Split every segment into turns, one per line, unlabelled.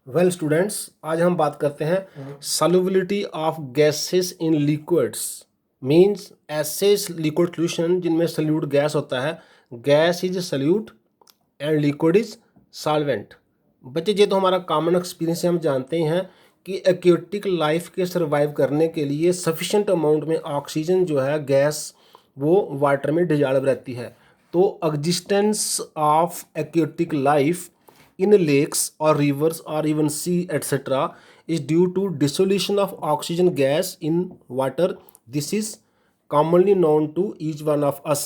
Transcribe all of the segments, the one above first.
Well students, आज हम बात करते हैं solubility of gases in liquids. Means ऐसे लिक्विड सॉल्यूशन जिनमें सल्यूट गैस होता है। Gas is solute and liquid is solvent. बच्चे, ये तो हमारा कॉमन एक्सपीरियंस है, हम जानते ही हैं कि एक्वेटिक लाइफ के सर्वाइव करने के लिए सफिशेंट अमाउंट में ऑक्सीजन जो है गैस वो वाटर में डिजॉल्व रहती है। तो existence of aquatic life in lakes or rivers or even sea etc is due to dissolution of oxygen gas in water. This is commonly known to each one of us.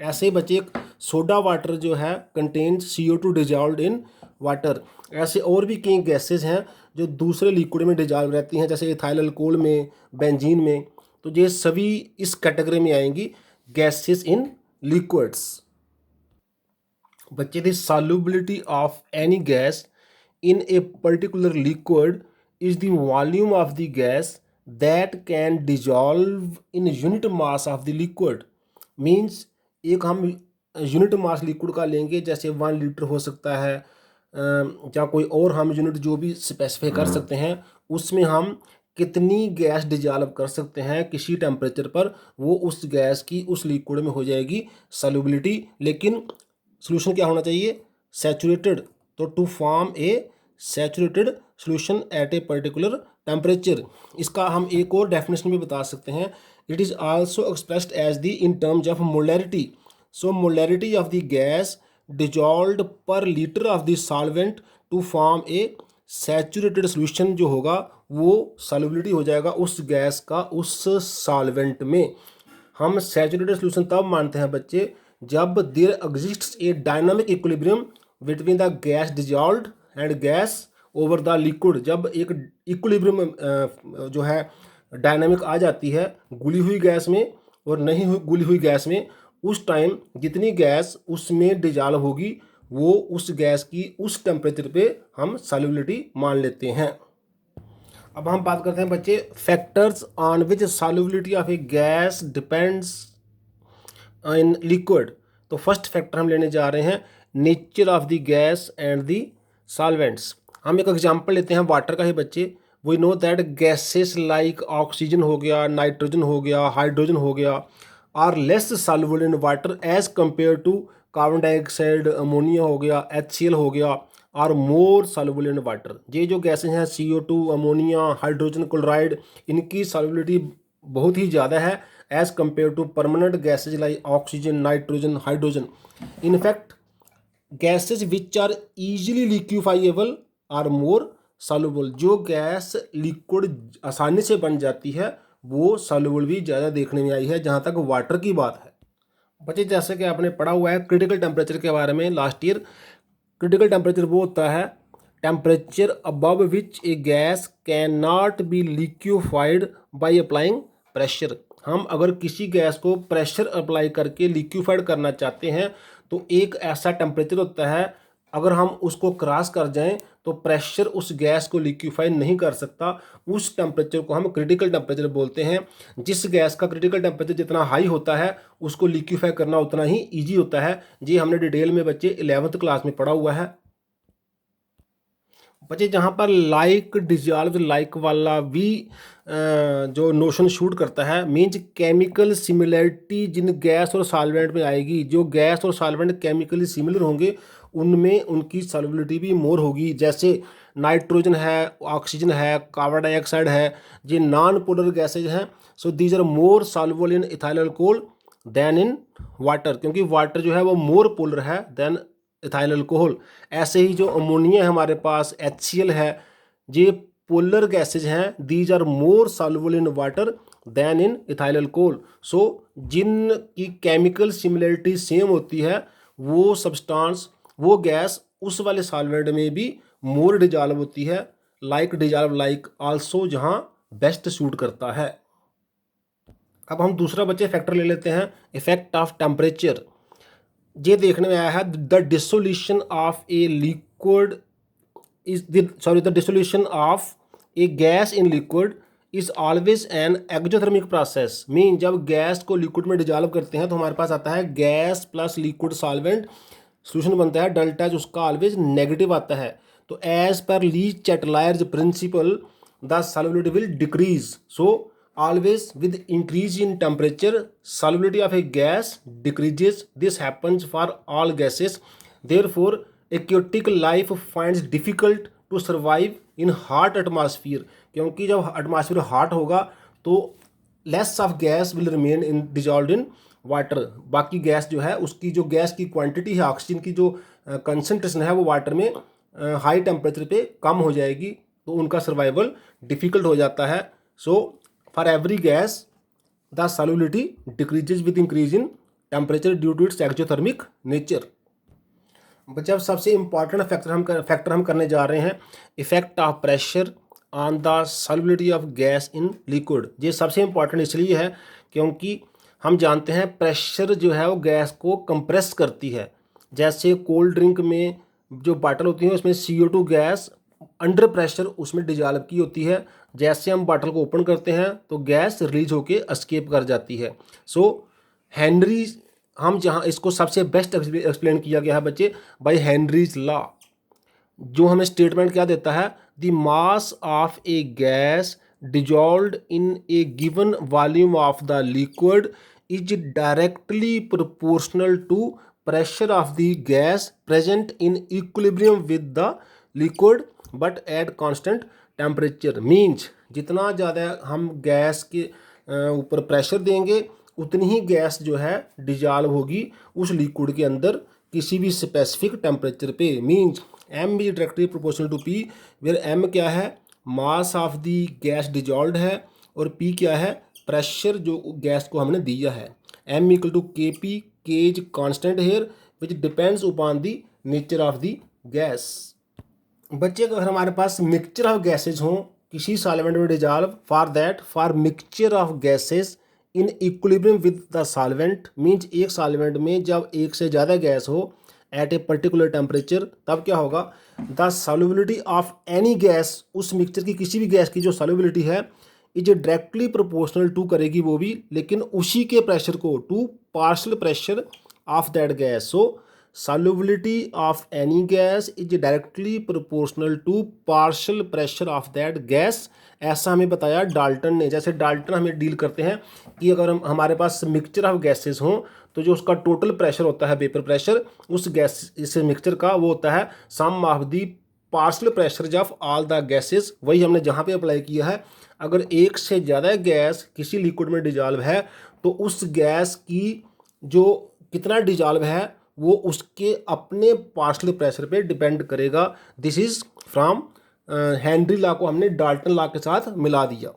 ऐसे बच्चे, soda water जो है contains CO2 dissolve in water. ऐसे और भी कई gases हैं जो दूसरे लिक्विड में डिजॉल्व रहती हैं, जैसे इथाइल अल्कोहल में, बेंजीन में। तो ये सभी इस कैटेगरी में आएंगी, गैसेस इन लिक्विड्स। बच्चे, the solubility of any gas in a particular liquid is the volume of the gas that can dissolve in unit mass of the liquid. Means एक हम यूनिट मास लिक्विड का लेंगे, जैसे 1 litre हो सकता है, या कोई और हम यूनिट जो भी स्पेसिफाई कर सकते हैं, उसमें हम कितनी गैस डिजॉल्व कर सकते हैं किसी टेम्परेचर पर, वो उस गैस की उस लिक्विड में हो जाएगी सॉल्युबिलिटी। लेकिन सोल्यूशन क्या होना चाहिए? सैचुरेटेड। तो to form a saturated solution at a particular temperature, इसका हम एक और डेफिनेशन भी बता सकते हैं। It is also expressed as the in terms of molarity. So molarity of the gas dissolved per litre of the solvent to form a saturated solution जो होगा वो सॉल्युबिलिटी हो जाएगा उस गैस का उस सॉल्वेंट में। हम सैचुरेटेड सोल्यूशन तब मानते हैं बच्चे जब there exists a dynamic equilibrium between the gas dissolved and gas over the liquid. जब एक इक्विलिब्रियम जो है डायनामिक आ जाती है गुली हुई गैस में और नहीं हुई गुली हुई गैस में, उस टाइम जितनी गैस उसमें डिजॉल्व होगी वो उस गैस की उस टेम्परेचर पे हम सॉल्युबिलिटी मान लेते हैं। अब हम बात करते हैं बच्चे, factors on which solubility of a gas depends in liquid. तो फर्स्ट फैक्टर हम लेने जा रहे हैं nature of the gas and the solvents. हम एक एग्जांपल लेते हैं वाटर का ही बच्चे। We know that gases like oxygen हो गया, नाइट्रोजन हो गया, हाइड्रोजन हो गया, are less soluble in water as compare to carbon dioxide, ammonia हो गया, HCl हो गया, are more soluble in water. ये जो गैसेज हैं CO2, अमोनिया, हाइड्रोजन क्लोराइड, इनकी सॉल्युबिलिटी बहुत ही ज़्यादा है as compare to permanent gases like oxygen, nitrogen, hydrogen. In fact gases which are easily liquefiable are more soluble. जो गैस लिक्विड आसानी से बन जाती है वो सॉल्युबल भी ज़्यादा देखने में आई है, जहाँ तक वाटर की बात है। बच्चे, जैसे कि आपने पढ़ा हुआ है क्रिटिकल टेम्परेचर के बारे में लास्ट ईयर। क्रिटिकल टेम्परेचर वो होता है temperature above which A gas can not be liquefied by applying pressure. हम अगर किसी गैस को प्रेशर अप्लाई करके लिक्विफाइड करना चाहते हैं तो एक ऐसा टेम्परेचर होता है, अगर हम उसको क्रॉस कर जाएं तो प्रेशर उस गैस को लिक्विफाई नहीं कर सकता। उस टेम्परेचर को हम क्रिटिकल टेम्परेचर बोलते हैं। जिस गैस का क्रिटिकल टेम्परेचर जितना हाई होता है उसको लिक्विफाई करना उतना ही ईजी होता है। जी हमने डिटेल में बच्चे 11th क्लास में पढ़ा हुआ है। बच्चे, जहाँ पर लाइक डिजॉल्व लाइक वाला भी जो नोशन शूट करता है, मीन्स केमिकल सिमिलरिटी जिन गैस और सॉल्वेंट में आएगी, जो गैस और सॉल्वेंट केमिकली सिमिलर होंगे उनमें उनकी सॉल्युबिलिटी भी मोर होगी। जैसे नाइट्रोजन है, ऑक्सीजन है, कार्बन डाइऑक्साइड है, ये नॉन पोलर गैसेज हैं। So these are more soluble in ethyl alcohol than in water, क्योंकि वाटर जो है वो मोर पोलर है देन इथाइल अल्कोहल। ऐसे ही जो अमोनिया है हमारे पास, HCl है, ये पोलर गैसेज हैं। These are more soluble in water than in ethyl alcohol. So जिन की केमिकल सिमिलरिटी सेम होती है वो सब्सटेंस, वो गैस उस वाले सॉल्वेंट में भी मोर डिजॉल्व होती है, लाइक डिजॉल्व लाइक आल्सो, जहाँ बेस्ट सूट करता है। अब हम दूसरा बच्चे फैक्टर ले लेते हैं, इफेक्ट ऑफ टेम्परेचर। ये देखने में आया है the dissolution of a liquid is the dissolution of a gas in liquid is always an exothermic process. Mean जब गैस को लिक्विड में डिजॉल्व करते हैं तो हमारे पास आता है gas plus liquid solvent, solution बनता है, डेल्टा उसका ऑलवेज नेगेटिव आता है। तो as per Le Chatelier's principle the solubility will decrease. So always with increase in temperature solubility of a gas decreases. This happens for all gases. Therefore aquatic life finds difficult to survive in hot atmosphere, क्योंकि जब atmosphere hot होगा तो less of gas will remain in dissolve in water. बाकी gas जो है उसकी जो gas की क्वांटिटी है, ऑक्सीजन की जो कंसनट्रेशन है वो वाटर में हाई टेम्परेचर पे कम हो जाएगी, तो उनका सर्वाइवल डिफ़िकल्ट हो जाता है। So for every gas the solubility decreases with increase in temperature due to its exothermic nature. जब सबसे इम्पॉर्टेंट फैक्टर हम करने जा रहे हैं effect of pressure on the solubility of gas in liquid. ये सबसे इम्पॉर्टेंट इसलिए है क्योंकि हम जानते हैं प्रेशर जो है वो गैस को कंप्रेस करती है। जैसे कोल्ड ड्रिंक में जो बॉटल होती है उसमें CO2 गैस अंडर प्रेशर उसमें डिजॉल्व की होती है। जैसे हम बॉटल को ओपन करते हैं तो गैस रिलीज होके एस्केप कर जाती है। सो हेनरी, हम जहाँ इसको सबसे बेस्ट एक्सप्लेन किया गया है बच्चे बाय हेनरीज लॉ, जो हमें स्टेटमेंट क्या देता है, the mass of a gas dissolved in a given volume of the liquid is directly proportional to pressure of the gas present in equilibrium with the liquid but at constant temperature. Means जितना ज़्यादा हम gas के ऊपर pressure देंगे उतनी ही gas जो है dissolve होगी उस लिक्विड के अंदर किसी भी स्पेसिफिक टेम्परेचर पे। Means M is directly proportional to P, where M क्या है, mass of the gas dissolved है, और P क्या है, प्रेशर जो गैस को हमने दिया है। M equal to KP, K is constant here which depends upon the nature of the gas. बच्चे अगर हमारे पास मिक्सचर ऑफ गैसेज हों किसी सॉल्वेंट में dissolve, for mixture of gases in equilibrium with the solvent, means एक solvent में जब एक से ज़्यादा गैस हो एट ए पर्टिकुलर टेम्परेचर, तब क्या होगा, the solubility of any gas, उस मिक्सचर की किसी भी गैस की जो सॉल्युबिलिटी है इज डायरेक्टली प्रोपोर्शनल टू करेगी वो भी, लेकिन उसी के प्रेशर को, to partial pressure of that gas. So solubility of any gas is directly proportional to partial pressure of that gas। ऐसा हमें बताया डाल्टन ने। जैसे डाल्टन हमें डील करते हैं कि अगर हमारे पास मिक्सचर ऑफ गैसेस हों तो जो उसका टोटल प्रेशर होता है, वेपर प्रेशर, उस गैस इस मिक्सचर का वो होता है sum of the partial pressure of all the gases. वही हमने जहाँ पे अप्लाई किया है। अगर एक से ज़्यादा गैस किसी लिक्विड में डिजॉल्व है तो उस गैस की जो कितना डिजॉल्व है वो उसके अपने पार्शियल प्रेशर पे डिपेंड करेगा। This is from Henry law को हमने डाल्टन लॉ के साथ मिला दिया।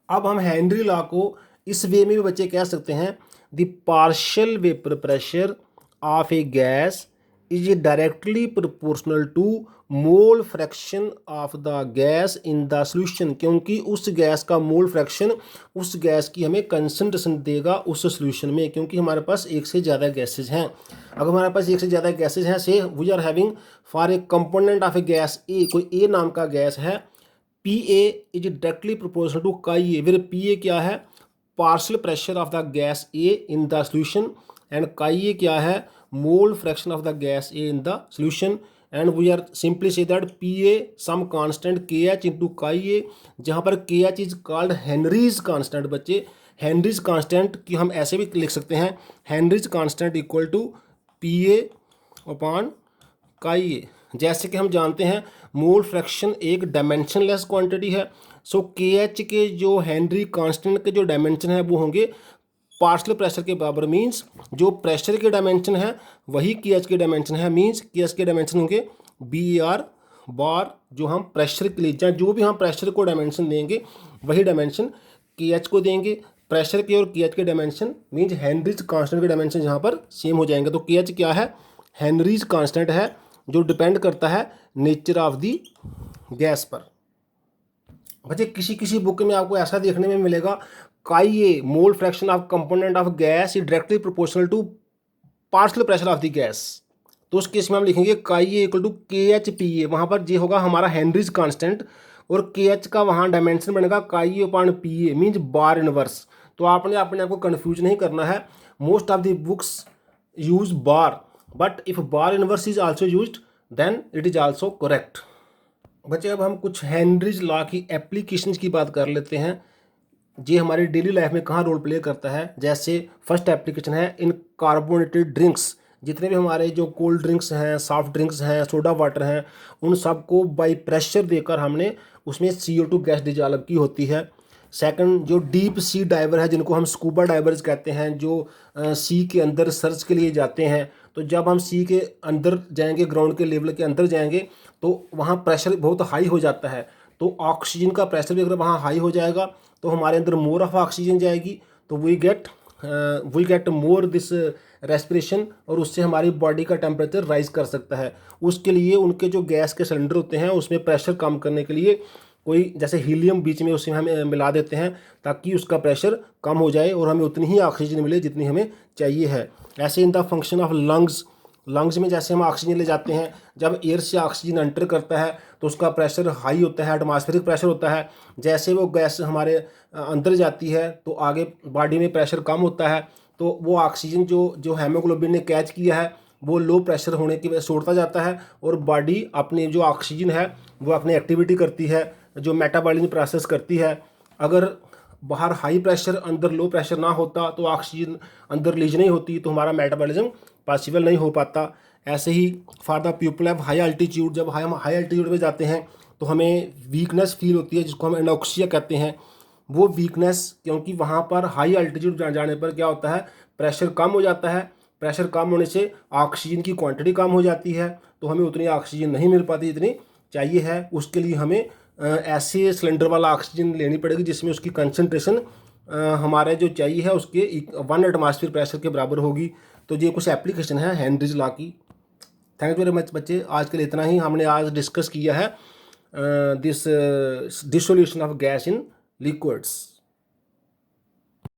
अब हम हेनरी लॉ को इस वे में भी बच्चे कह सकते हैं, the partial vapour pressure of a gas is directly proportional to mole fraction of the gas in the solution, क्योंकि उस गैस का मोल फ्रैक्शन उस गैस की हमें कंसंट्रेशन देगा उस सोल्यूशन में, क्योंकि हमारे पास एक से ज़्यादा गैसेज हैं। अगर हमारे पास एक से ज़्यादा गैसेज हैं, say we are having for a component of a gas A, कोई ए नाम का गैस है, PA is directly proportional to chi A, फिर PA क्या है, partial pressure of the gas A in the solution, and chi A क्या है, mole fraction of the gas A in the solution, and we are simply say that PA some constant KH into chi A, जहाँ पर KH is called Henry's constant. बच्चे Henry's constant की हम ऐसे भी लिख सकते हैं, Henry's constant equal to PA upon chi A. जैसे कि हम जानते हैं मोल फ्रैक्शन एक डायमेंशनलेस क्वांटिटी है। सो KH के जो हेनरी कांस्टेंट के जो डायमेंशन है वो होंगे पार्शियल प्रेशर के बराबर। मीन्स जो प्रेशर के डायमेंशन है वही KH के डायमेंशन है। मीन्स KH के डायमेंशन होंगे BAR बार, जो हम प्रेशर के लिए जो भी हम प्रेशर को डायमेंशन देंगे वही डायमेंशन KH को देंगे। प्रेशर के और KH के डायमेंशन मीन्स हेनरीज कांस्टेंट के डायमेंशन यहाँ पर सेम हो जाएंगे। तो KH क्या है, हेनरीज कांस्टेंट है, जो डिपेंड करता है नेचर ऑफ दी गैस पर। बच्चे किसी किसी बुक में आपको ऐसा देखने में मिलेगा, chi A mole fraction of component of gas is directly proportional to partial pressure of the gas. तो उस केस में हम लिखेंगे काई ए इक्वल टू KH/PA। वहाँ पर ये होगा हमारा हेनरीज कांस्टेंट, और KH का वहाँ डायमेंशन बनेगा chi A upon PA, means bar inverse. तो आपने अपने आप को कन्फ्यूज नहीं करना है। Most of the books use bar, but if bar inverse is also use then it is also correct. बच्चे अब हम कुछ हेनरीज लॉ की एप्लीकेशंस की बात कर लेते हैं। ये हमारी डेली लाइफ में कहाँ रोल प्ले करता है। जैसे फर्स्ट एप्लीकेशन है इन कार्बोनेटेड ड्रिंक्स। जितने भी हमारे जो कोल्ड ड्रिंक्स हैं, सॉफ्ट ड्रिंक्स हैं, सोडा वाटर हैं, उन सबको बाई प्रेशर देकर हमने उसमें CO2 गैस डिजॉल्व की होती है। सेकंड, जो डीप सी डाइवर है जिनको हम स्कूबा डाइवर्स कहते हैं, जो सी के अंदर सर्च के लिए जाते हैं, तो जब हम सी के अंदर जाएंगे, ग्राउंड के लेवल के अंदर जाएंगे, तो वहाँ प्रेशर बहुत हाई हो जाता है। तो ऑक्सीजन का प्रेशर भी अगर वहाँ हाई हो जाएगा तो हमारे अंदर मोर ऑफ ऑक्सीजन जाएगी, तो we get more this respiration, और उससे हमारी बॉडी का टेम्परेचर राइज कर सकता है। उसके लिए उनके जो गैस के सिलेंडर होते हैं उसमें प्रेशर कम करने के लिए कोई जैसे हीलियम बीच में उसमें हम मिला देते हैं, ताकि उसका प्रेशर कम हो जाए और हमें उतनी ही ऑक्सीजन मिले जितनी हमें चाहिए है। ऐसे in the function of lungs में जैसे हम ऑक्सीजन ले जाते हैं, जब एयर से ऑक्सीजन एंटर करता है तो उसका प्रेशर हाई होता है, एटमॉस्फेरिक प्रेशर होता है। जैसे वो गैस हमारे अंदर जाती है तो आगे बॉडी में प्रेशर कम होता है, तो वो ऑक्सीजन जो हेमोग्लोबिन ने कैच किया है वो लो प्रेशर होने की वजह से छोड़ता जाता है, और बॉडी अपनी जो ऑक्सीजन है वो अपनी एक्टिविटी करती है, जो मेटाबॉलिज्म प्रोसेस करती है। अगर बाहर हाई प्रेशर अंदर लो प्रेशर ना होता तो ऑक्सीजन अंदर रिलीज नहीं होती, तो हमारा मेटाबॉलिज्म पॉसिबल नहीं हो पाता। ऐसे ही for the people of high altitude, जब हम हाई अल्टीट्यूड में जाते हैं तो हमें वीकनेस फील होती है, जिसको हम एनोक्सिया कहते हैं। वो वीकनेस, क्योंकि वहाँ पर हाई अल्टीट्यूड जाने पर क्या होता है, प्रेशर कम हो जाता है। प्रेशर कम होने से ऑक्सीजन की क्वांटिटी कम हो जाती है, तो हमें उतनी ऑक्सीजन नहीं मिल पाती जितनी चाहिए है। उसके लिए हमें ऐसे सिलेंडर वाला ऑक्सीजन लेनी पड़ेगी जिसमें उसकी कंसनट्रेशन हमारे जो चाहिए है उसके 1 एटमॉस्फेयर प्रेशर के बराबर होगी। तो ये कुछ एप्लीकेशन है हेनरीज लॉ की। थैंक यू वेरी मच बच्चे, आज के लिए इतना ही। हमने आज डिस्कस किया है this dissolution of gas in liquids.